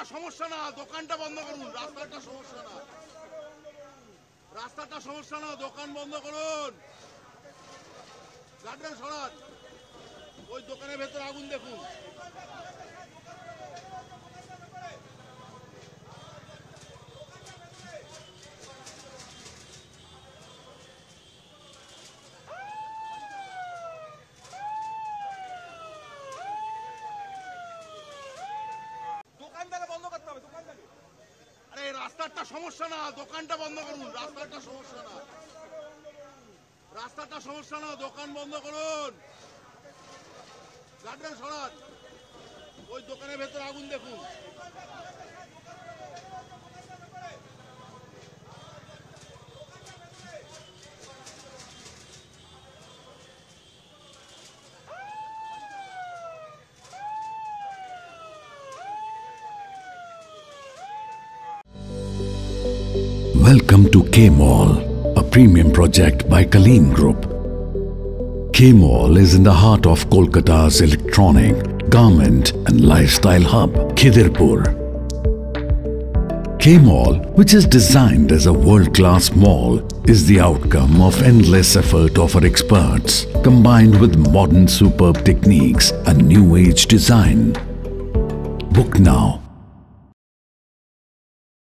রাস্তাটা সমস্যা না, দোকানটা বন্ধ করুন। রাস্তাটা সমস্যা না, রাস্তাটা সমস্যা না, দোকান বন্ধ করুন। গার্ডেন সরান, ওই দোকানের ভেতরে আগুন দেখুন। দোকানদারে বন্ধ করতে হবে, দোকানদারে। আরে রাস্তাটা সমস্যা না, দোকানটা বন্ধ করুন। রাস্তাটা সমস্যা না, রাস্তাটা সমস্যা না, দোকান বন্ধ করুন। গার্ডেন সরান, ওই দোকানের ভেতরে আগুন দেখুন। Welcome to K-Mall, a premium project by Kaleem Group. K-Mall is in the heart of Kolkata's electronic, garment and lifestyle hub, Khidirpur. K-Mall, which is designed as a world-class mall, is the outcome of endless effort of our experts, combined with modern superb techniques and new-age design. Book now